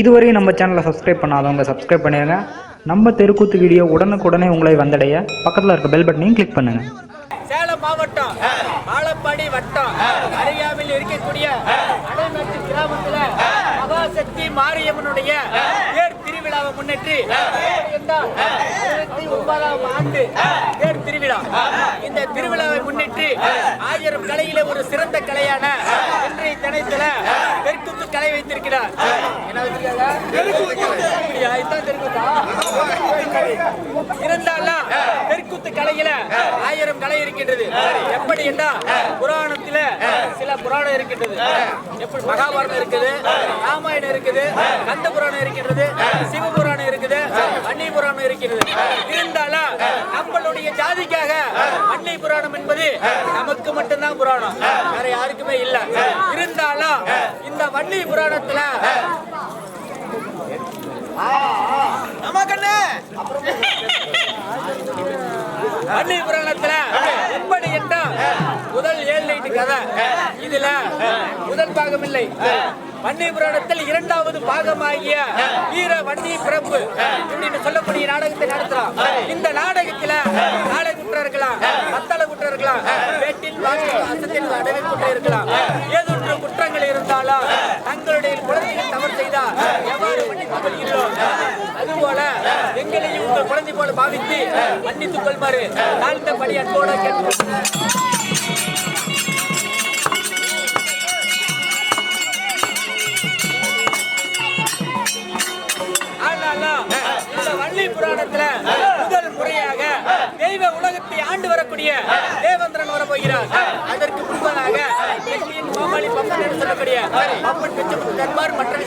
இதுவரை நம்ம சேனலை சப்ஸ்கிரைப் பண்ணாதவங்க சப்ஸ்கிரைப் பண்ணிடுங்க. நம்ம தெருக்கூத்து வீடியோ உடனுக்குடனே உங்களை வந்தடைய பக்கத்தில் இருக்க பெல் பட்டனையும் கிளிக் பண்ணுங்கள். சேலம் மாவட்டம் ஆலப்பாடி வட்டம் அருகாமையில் இருக்கக்கூடிய அடைமேட்டு கிராமத்தில் மகாசக்தி மாரியம்மனுடைய தேர் திருவிழாவை முன்னிட்டு 29ஆம் ஆண்டு தேர் திருவிழா. இந்த திருவிழாவை முன்னிட்டு 1000 கலையில ஒரு சிறந்த கலையான இன்றைய தினத்துல தெற்குத்து கலை வைத்திருக்கிறார். என்ன வச்சிருக்காங்க? இருந்தாலும் தெற்குத்து கலையில 1000 கலை இருக்கின்றது. எப்படி என்றால் புராணத்தில சில புராணம் இருக்கின்றது. எப்படி மகாபாரதம் இருக்குது, ராமாயணம் இருக்குது, கந்த புராணம் இருக்கின்றது, சிவபுராணம் இருக்குது, அன்னி புராணம் இருக்கிறது. இருந்தாலும் நம்மளுடைய ஜாதிக்காக அன்னை புராணம் என்பது நமக்கு மட்டும்தான் புராணம், வேற யாருக்குமே இல்ல. இருந்தாலும் இந்த வன்னி புராணத்துல வன்னி புராணத்துல எப்படி என்றால் முதல் 7 நைட்டு கதை. இதுல முதல் பாகம் இல்லை. வன்னி புராணத்தில் 2வது பாகமாகிய வீர வன்னி பிறப்பு இப்படின்னு சொல்லக்கூடிய நாடகத்தை நடத்துறோம். இந்த நாடகத்துல நாடக குற்றம் இருக்கலாம், மத்தள குற்றம் இருக்கலாம், வேட்டில் அசத்தில் அடவை குற்றம் இருக்கலாம். ஏதொன்று குற்றங்கள் இருந்தாலும் தங்களுடைய குழந்தைகள் தவறு செய்தால் எவ்வாறு மன்னித்துக் கொள்கிறோம், அதுபோல எங்களையும் உங்கள் குழந்தை போல பாவித்து மன்னித்துக் கொள்மாறு தாழ்ந்த படி அன்போடு கேட்கிறோம். வன்னி புராணத்துல முதல் முறையாக தெய்வ உலகத்தை ஆண்டு வரக்கூடிய தேவேந்திரன் வரப்போகிறார். அதற்கு முன்பதாக மாமாளி பப்பன் என்று சொல்லக்கூடிய பப்பன் பிச்சை தர்பார் மற்ற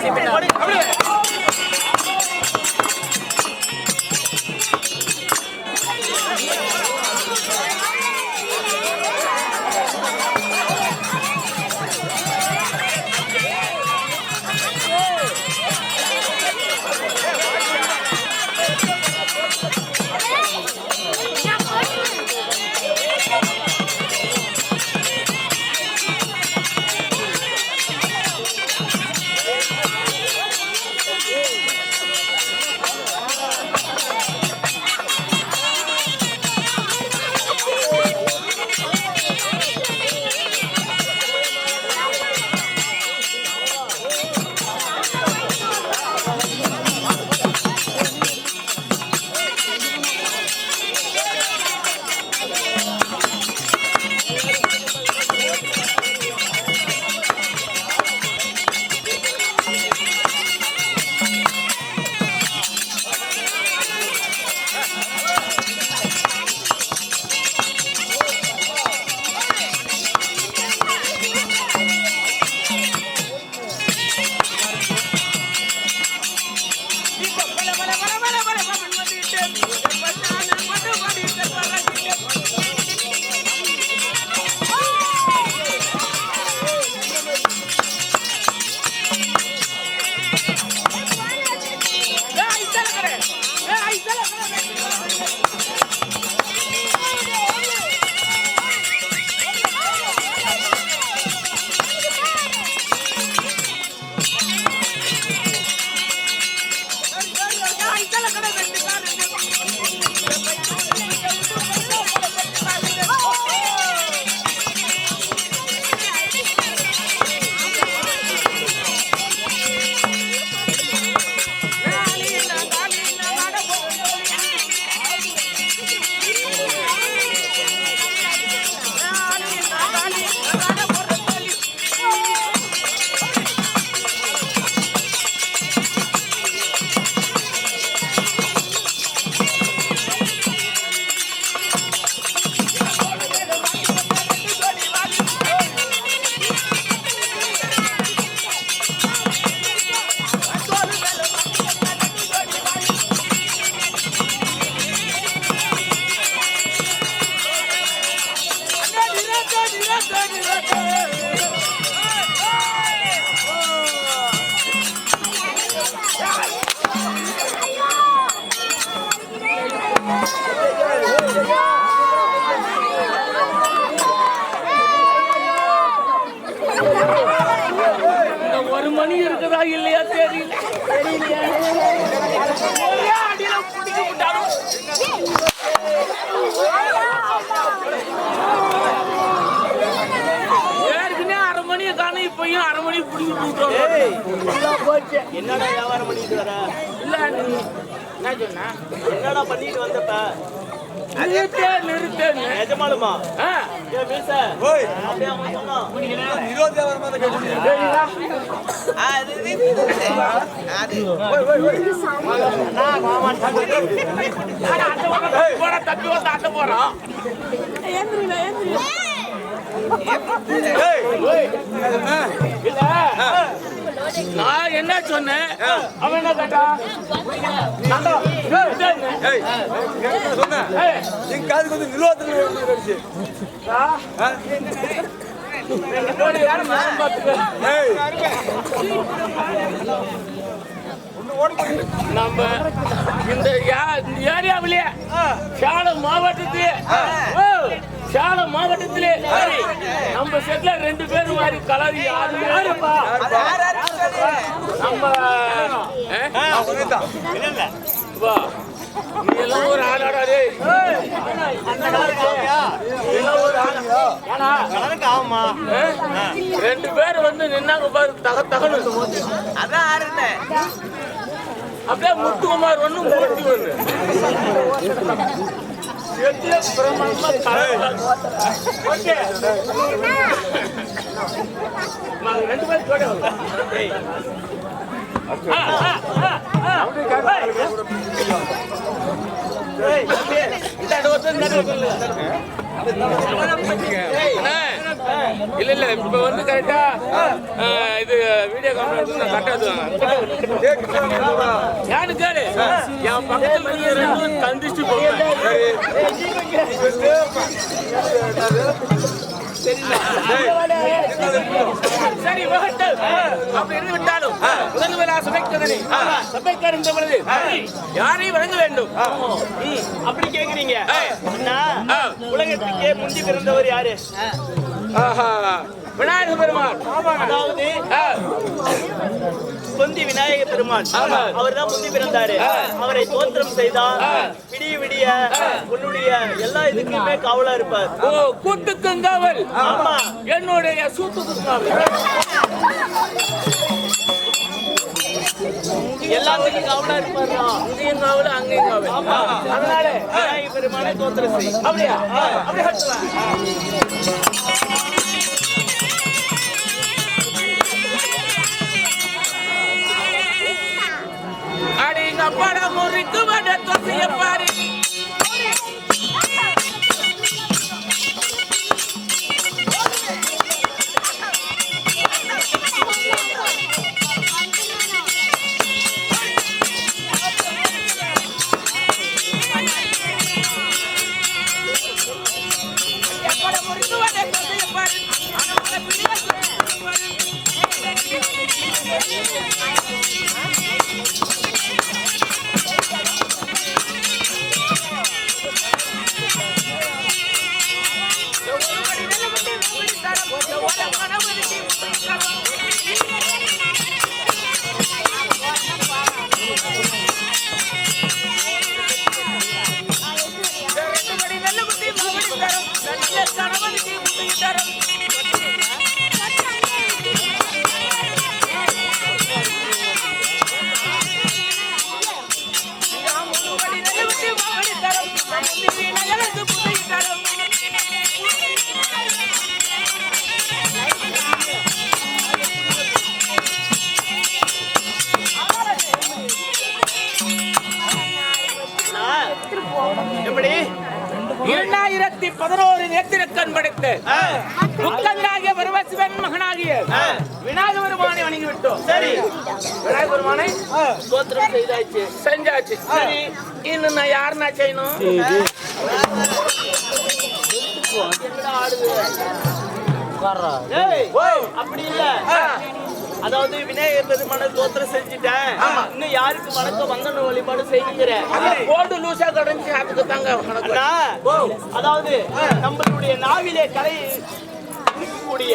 ஒரு மணி இருக்குதா இல்லையா தெரியல. ஒரே அடியில பிடிக்க விட்டாலும் ஏற்கனவே அரை மணியை காணும் இப்பயும் அரை மணிக்கு பிடிக்க விட்டோம். என்னடா வியாபாரம் பண்ணிட்டு வர? இல்ல நீ என்ன சொன்ன? என்னடா பண்ணிட்டு வந்தப்ப? நிறுத்தேன்னு நிஜமாலுமா? ஆ. ஏன் மீச? அப்படியே அவன் சொன்னான். போடா, தப்பி வந்து அட்ட போறான். இல்ல நான் என்ன சொன்னேன், அவன் என்ன கேட்டா? நம்ம இந்த ஏரியாவிலேயே சேலம் மாவட்டத்திலே நம்ம செட்ல 2 பேர் மாதிரி கலர் யாருப்பா? நம்ம நீ எல்லாம் ஒரு ஆளாடா டேய். ஆமா 2 பேர் வந்து நின்னாங்க பாரு, தகனு அப்படியே முத்துக்குமார் ஒண்ணு மூர்த்தி ஒண்ணு எத்தில பிரமாணமா கலர். ஓகே நான் 2 பேர் கூட இல்ல இல்ல இப்ப வந்து கரெக்டா இது வீடியோ கான்ஃபரன்ஸ் கரெக்டா யாரு கேளு, என் பக்கத்துல இருந்து கந்திச்சு சரி அப்படி இருந்து விட்டாலும் முதல்வர் சபைக்கதனை சபைக்கார் என்ற பொழுது யாரையும் வழங்க வேண்டும் அப்படி கேக்குறீங்க? உலகத்துக்கே முந்தி பிறந்தவர் யாரு? விநாயக பெருமாள். அதாவது பொந்தி விநாயக பெருமாள் அவர் தான் முந்தி பிறந்தாரு. அவரை தோற்றம் செய்தால் விடிய விடிய உன்னுடைய எல்லா இதுக்குமே காவலா இருப்பார். ஓ, கூட்டுக்கும் காவல். ஆமா, என்னுடைய சூட்டுக்கும் காவல். எல்லாத்துக்கும் காவலா இருப்பார். இங்கேயும் காவல், அங்கேயும் காவல். ஆமா, அதனால விநாயக பெருமானை தோற்றம் செய். அப்படியா? அப்படியே அடிங்க படம் முறிக்கு வட தொசிய பாரு. எப்படி 2011 நேத்திரக்கண் படைத்து முக்கந்தராகிய பரமசிவன் மகனாகிய விநாயக பெருமானை வணங்கி விட்டோம். சரி, விநாயக பெருமானை தோற்றம் செய்தாச்சு, செஞ்சாச்சு. சரி, இன்னும் நான் யாருன்னா செய்யணும்? அப்படி இல்ல. அதாவது விநாயகர் பெருமானை தோற்றம் செஞ்சுட்டேன், இன்னும் யாருக்கு வணக்கம் வந்தன வழிபாடு செய்கிறேன். போட்டு லூசா கடைஞ்சி அதுக்கு தாங்க. அதாவது நம்மளுடைய நாவிலே கலை இருக்கக்கூடிய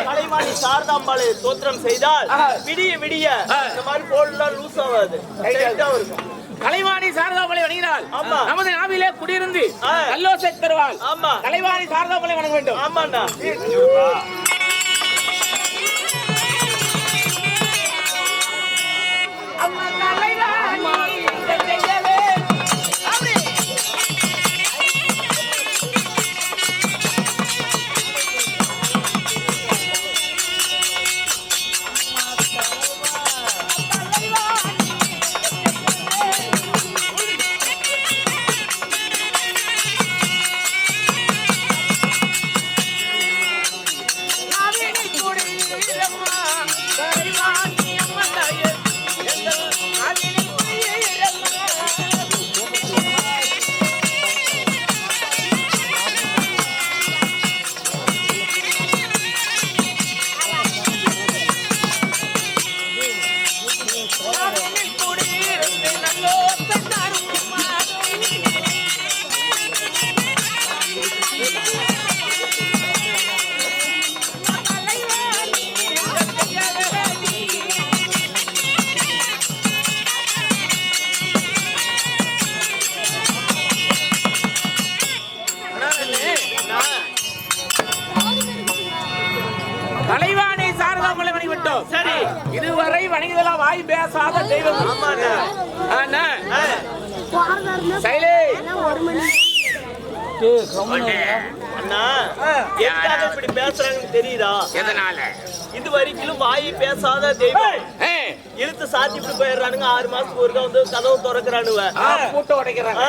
கலைவாணி சாரதாம்பாளை தோத்திரம் செய்தால் விடிய விடிய இந்த மாதிரி போல்லாம் லூஸ் ஆகாது, டைட்டா இருக்கும். கலைவாணி சாரதாமலை வணங்கினால் ஆமா. நமது நாவிலே குடியிருந்து நல்லோசை தருவாள். ஆமா. கலைவாணி சாரதாமலை வணங்க வேண்டும். ஆமாண்ணா. கலைவாணி சாரதாமலை வணங்கிவிட்டோம். சரி, இதுவரை வணங்கியதெல்லாம் வாய் பேசாத தெய்வம். ஆமாண்ணா. அண்ணா சைலே அண்ணா, எதுக்காக இப்படி பேசுறாங்கன்னு தெரியுதா? எதனால? இது வரைக்கும் வாய் பேசாத தெய்வம் இழுத்து சாத்திட்டு போயிடுறானுங்க. 6 மாசத்துக்கு ஒருக்கா வந்து கதவு திறக்கிறானுவ, பூட்டை உடைக்கிறாங்க.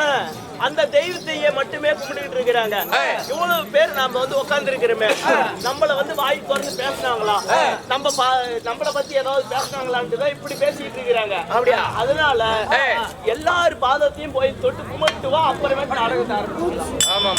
அந்த தெய்வத்தையே மட்டுமே கும்பிட்டு இருக்கிறாங்க. இவ்வளவு பேர் நாம வந்து உட்கார்ந்து இருக்கிறோமே, நம்மள வந்து வாய் திறந்து பேசினாங்களா, நம்மள பத்தி ஏதாவது பேசினாங்களான்னு தான் இப்படி பேசிட்டு இருக்கிறாங்க. அப்படியா? அதனால எல்லாரு பாதத்தையும் போய் தொட்டு கும்பிட்டு வா, அப்புறமே நாடகத்தை ஆரம்பிக்கலாம். ஆமா,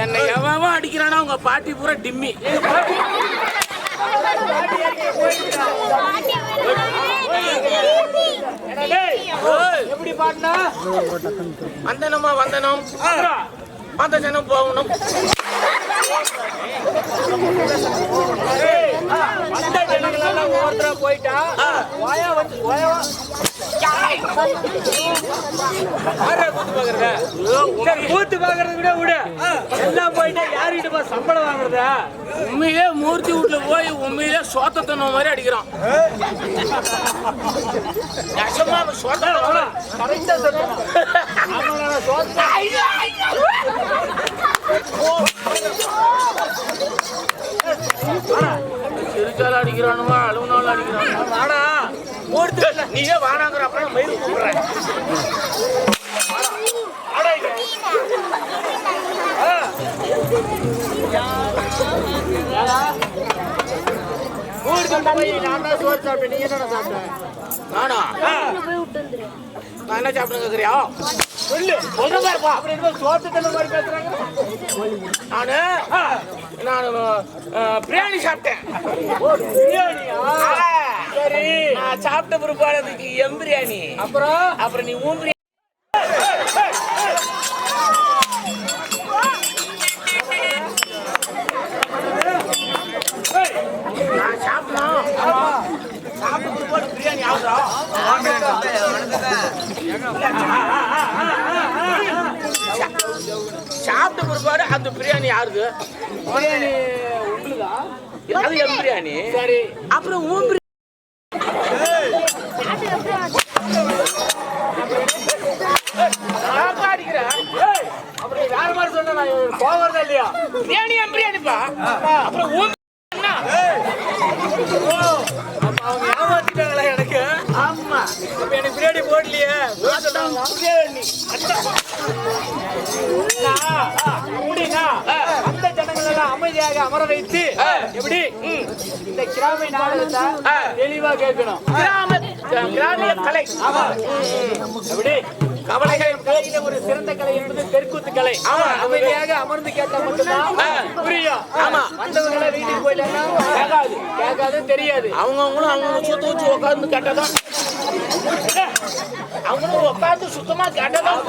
என்னை எவன் அடிக்கிறானா உங்க பாட்டி பூரா டிம்மி. எப்படி பாட்டினா வந்தனமா வந்தனம் அந்த ஜனம் போகணும். வந்த ஜனங்களெல்லாம் ஒவ்வொருத்தர போயிட்டா கூத்து பாக்குறத விட விட எல்லாம் போயிட்டா யாருகிட்ட சம்பளம் வாங்குறதா? உண்மையிலே மூர்த்தி வீட்டுல போய் உண்மையிலே சோத்தத்தன மாதிரி அடிக்கிறான். சிரிச்சாலும் அடிக்கிறானுமா, அழுவுனாலும் அடிக்கிறான். வாடா மூர்த்தி நீயே வாடாங்கிற அப்புறம் மயிறு கூப்பிடுறேன். நான் தான் சோறு சாப்பிட்டேன், நீ என்ன சாப்பிட்டேன்? நானா நான் என்ன சாப்பிட்டு கேக்குறியா? சொல்லு, சொல்ற மாதிரிப்பா. அப்படி சோத்து தந்த மாதிரி பேசுறாங்க. நான் பிரியாணி சாப்பிட்டேன். சரி, நான் சாப்பிட்ட பிற்பாடு எம் பிரியாணி. அப்புறம் நீ ஊன் பிரியாணி. சாப்பிட்டு பிரியாணி ஆகுதா? சாப்பிட்ட பிற்பாடு அந்த பிரியாணி யாருது? பிரியாணி உங்களுதா? அது என் பிரியாணி. சரி, அப்புறம் உன் பிரியாணி அப்படி வேற மாதிரி சொன்னா நான் போகிறதா இல்லையா? பிரியாணி என் பிரியாணிப்பா. அப்புறம் உன் அவங்க ஏமாத்திட்டாங்களா எனக்கு? ஆமா, அப்ப எனக்கு பிரியாணி போடலையே. அந்த ஜனங்கள் எல்லாம் அமைதியாக அமர வைத்து எப்படி இந்த கிராம நாடகத்தை தெளிவா கேட்கணும். கிராமிய கலை எப்படி கவலைகளின் கலையில ஒரு சிறந்த கலை என்பது தெற்குத்து கலை. அமைதியாக அமர்ந்து கேட்டா மட்டும்தான் புரியும். ஆமா, வந்தவங்களை வீட்டுக்கு போயிட்டாங்கன்னா கேட்காது தெரியாது. அவங்கவுங்களும் அவங்க சொத்து வச்சு உட்கார்ந்து கேட்டாதான், அவங்களும் உட்கார்ந்து சுத்தமா கேட்டாதான்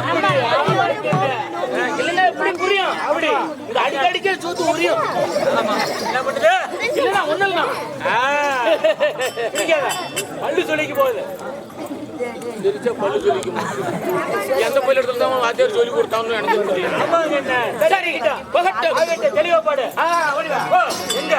இல்லைன்னா எப்படி புரியும்? அப்படி இந்த அடிக்கடிக்கே சொத்து புரியும். என்ன பண்ணுது? இல்லைன்னா ஒண்ணு இல்லைன்னா பள்ளி சொல்லிக்கு போகுது. பள்ளி சொல்லிக்குமா? எந்த பள்ளி எடுத்து வாத்தியார் சொல்லி கொடுத்தாங்க எனக்கு தெரியல. சரி, தெளிவா பாடு. எங்க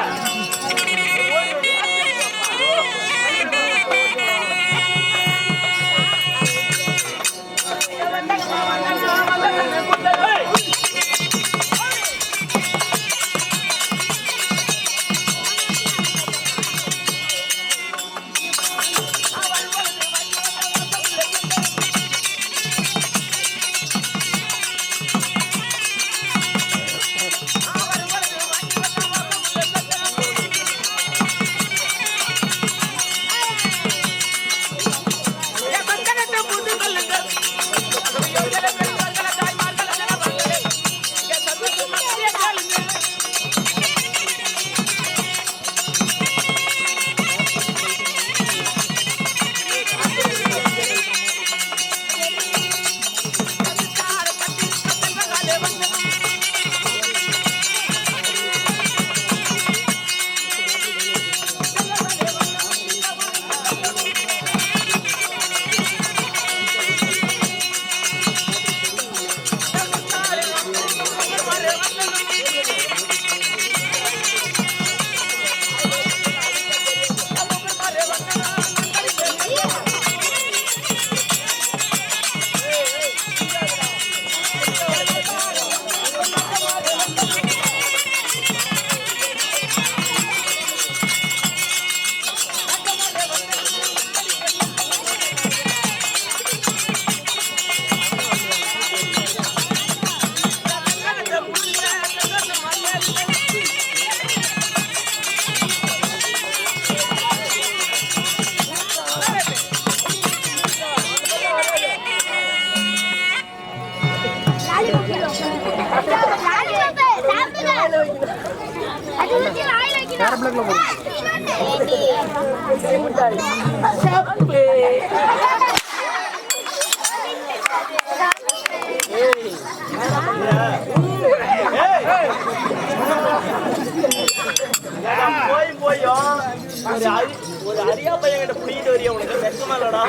ஒரு அரியா பையன் கிட்ட புடிக்கிட்டு வரியா? உனக்கு வெக்கமா இல்லடா?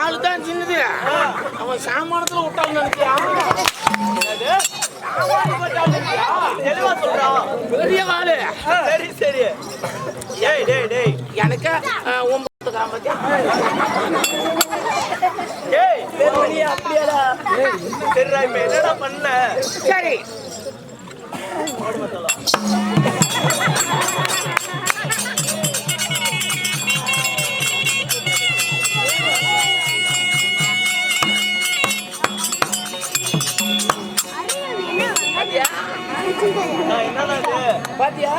ஆளுதான் சின்னது, அவன் சாமானத்துல விட்டாங்க. தெளிவா சொல்றான், பெரிய ஆளு. சரி சரி, டேய் டேய் டேய், எனக்கு 9 கிராம் பத்தியா? டேய் நீ அப்படியாடா? சரிடா, இப்ப என்னடா பண்ண? சரி பாத்தியா?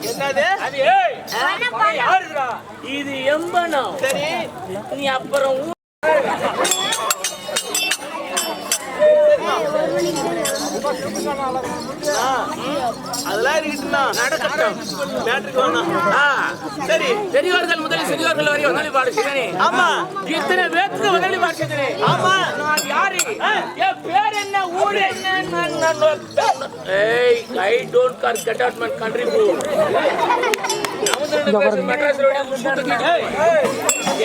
என்னது அது? யாருடா இது? எம்பனம். சரி, நீ அப்புறம் அதெல்லாம் இருக்கட்டும்னா நடக்கட்டும். மேட்ருக்கு வேணாம். சரி, பெரியவர்கள் முதலில் சிறியவர்கள் வரை உதவி பாடு செய்தனே. ஆமா, இத்தனை பேருக்கு உதவி பாடு செய்தனே. ஆமா, நான் யாரு? என் பேர் என்ன? ஊர் என்ன? ஏய், I don't care get out my country bro.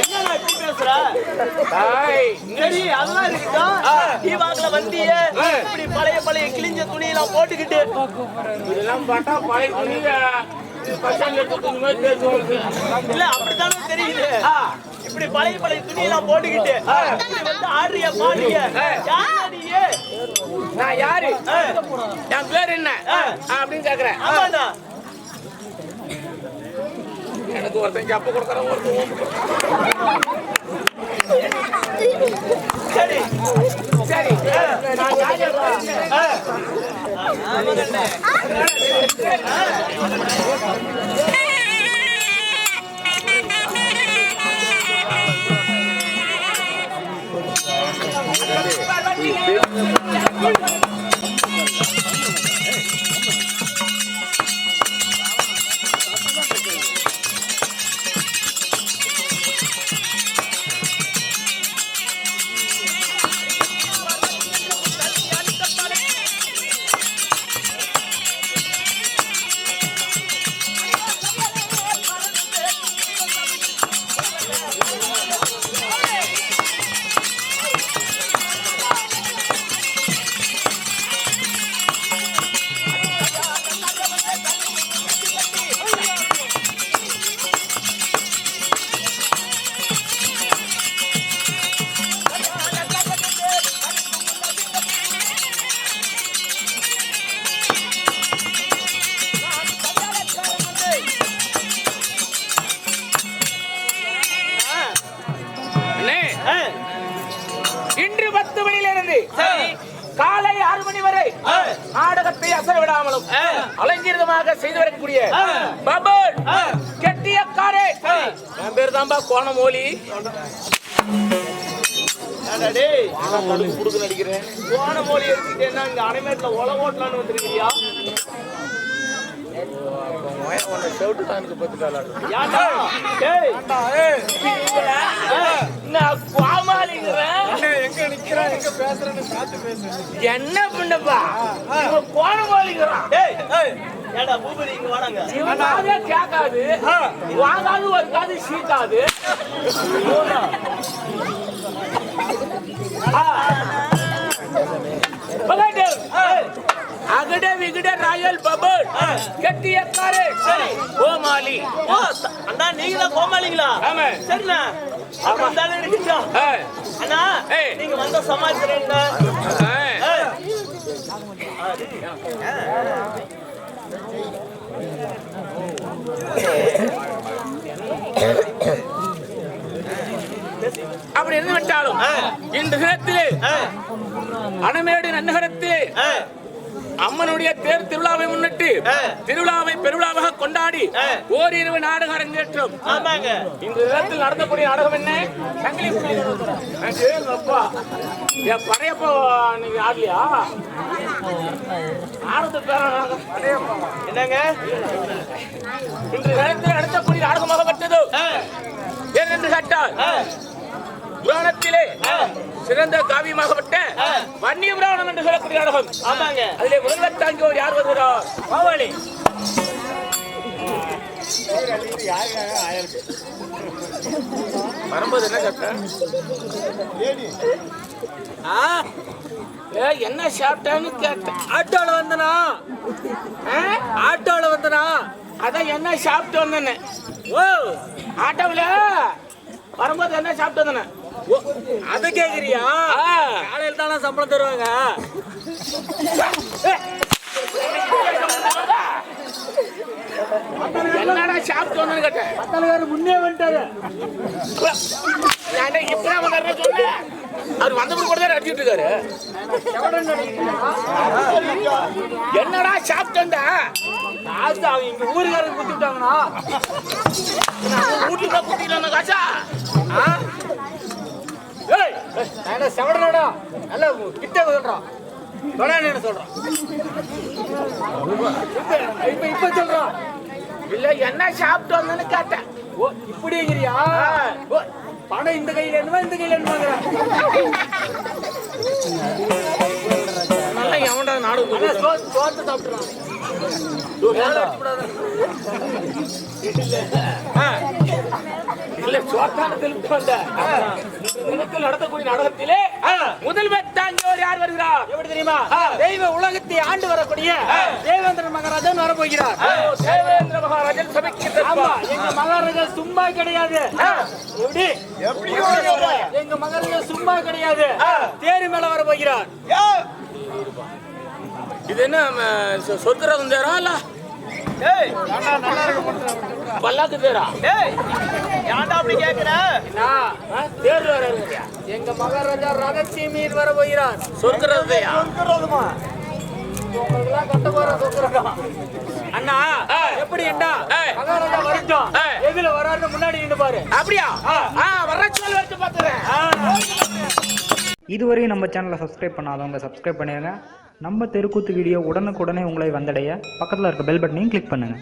என்னடா இப்படி பேசுற? சரி, அதெல்லாம் இருக்கட்டும். தீபாவளில வந்தியே, இப்படி பழைய பழைய கிழிஞ்ச துணியெல்லாம் போட்டுக்கிட்டு இதெல்லாம் பார்த்தா பழைய துணியில பசங்க எடுத்து துணி மாதிரி பேசுவாங்க. இல்ல அப்படித்தானே தெரியுது. இப்படி பழைய பழைய துணியெல்லாம் போட்டுக்கிட்டு இப்படி வந்து ஆடுறிய பாடுறிய. யாரா நீ? நான் யாரு? என் பேர் என்ன அப்படின்னு கேக்குறேன். ஆமாண்ணா. எனக்கு ஒருத்தன் ஜப்ப கொடுக்குறேன், ஒருத்தன் சரி சரி. நான் யாரு? இன்று 10 மணியிலிருந்து காலை 6 மணி வரை நாடகத்தை அசர விடாமலும் அலங்கீரமாக செய்து வரக்கூடிய பபன் கெட்டியக்காரே. என் பேர் தான்பா கோணமோலி. நடிக்கிறேன். கோணமோலி எடுத்துட்டு என்ன இங்க அணைமேட்ல ஒல ஓட்டலான்னு வந்துருக்கியா? என்ன பண்ணப்பா கோணமோலிங்கிறான். ஏடா பூபதி இங்க வாடாங்க. கேட்காது, வாங்காது, ஒரு காது சீட்டாது. அகட விகட ராயல் பபன் கெட்டியக்காரே கோமாளி. அண்ணா நீங்க தான் கோமாளிங்களா? ஆமா. சரிண்ணா. அப்புறம் தானே இருக்கீங்க. அண்ணா நீங்க வந்த சமாச்சாரம் என்ன? அப்படி இருந்து விட்டாலும் இன்று தினத்திலே அணமேடு நன்னகரத்திலே அம்மனுடைய தேர் திருவிழாவை முன்னிட்டு திருவிழாவை பெருவிழாவாக கொண்டாடி ஓரிரவு நாடக அரங்கேற்றம். ஆமாங்க. இந்த நேரத்தில் நடத்தக்கூடிய நாடகம் என்ன? சங்கிலி அப்பா என் படையப்பா நீங்க ஆடலையா? ஆனது என்னங்க இன்று நேரத்தில் நடத்தக்கூடிய நாடகமாக பட்டது ஏனென்று கேட்டால் புராணத்திலே சிறந்த காவியமாகப்பட்ட வன்னிய புராணம் என்று சொல்லக்கூடிய நாடகம். ஆமாங்க. அதிலே முதல்வர் தாங்கியோர் யார் வருகிறார்? கோமாளி. வரும்போது என்ன கேட்டேன்? என்ன சாப்பிட்டான்னு கேட்டேன். ஆட்டோல வந்தனா? ஆட்டோல வந்தனா? அதான் என்ன சாப்பிட்டு வந்தேன்னு. ஓ ஆட்டோவில் வரும்போது என்ன சாப்பிட்டு வந்தேன் அதை கேக்குறியா? காலையில் தானே சம்பளம் தருவாங்க. என்னடா சாப்பிட்டு வந்தேன்னு கேட்டேன். முன்னே வந்துட்டாரு. இப்பதான் வந்தாரு சொன்னேன். அவர் வந்தபடி கூட தான் அடிச்சுட்டு இருக்காரு. என்னடா சாப்பிட்டு வந்த? இங்க ஊருக்காரங்க குத்தி விட்டாங்கண்ணா. வீட்டுல குத்திட்டாங்க காசா. செவடனடா நல்ல கிட்ட சொல்றான். சொல்றான் இப்ப சொல்றான். இல்ல என்ன சாப்பிட்டு வந்தேன்னு கேட்டேன். ஓ இப்படிங்கிறியா? பணம் இந்த கையில என்னவா இந்த கையில என்னவாங்க? நல்லா எவன்டா நாடு சோத்து சாப்பிட்டுறான். இல்ல சோத்தானத்தில் வந்த தினத்தில் நடத்தக்கூடிய நாடகத்திலே முதல்வர் தாங்கியோர் யார் வருகிறார் எப்படி தெரியுமா? தெய்வ உலகத்தை ஆண்டு வரக்கூடிய தேவேந்திர மகாராஜன் வரப்போகிறார். தேவேந்திர மகாராஜன் சபைக்கு ஆமா, எங்க மகாராஜா சும்மா கிடையாது. எப்படி எங்க மகாராஜா சும்மா கிடையாது, தேரு மேல வரப்போகிறார். இது என்ன சொத்துறதும் தேரா இல்ல பல்லாக்கு தேரா? ஏன்டா அப்படி கேக்குற? தேர்வு வர எங்க மகாராஜா ரகசிய மீது வர போகிறார். சொற்கிறது கட்ட போற சொற்கிறதா அண்ணா? எப்படி என்ன மகாராஜா வரட்டும், எதுல வராரு முன்னாடி நின்று பாரு. அப்படியா? வர சொல் வச்சு பாத்துறேன். இதுவரை நம்ம சேனலை சப்ஸ்கிரைப் பண்ணாதவங்க சப்ஸ்கிரைப் பண்ணிடுங்க. நம்ம தெருக்கூத்து வீடியோ உடனுக்குடனே உங்களை வந்தடைய பக்கத்தில் இருக்க பெல் பட்டனையும் கிளிக் பண்ணுங்கள்.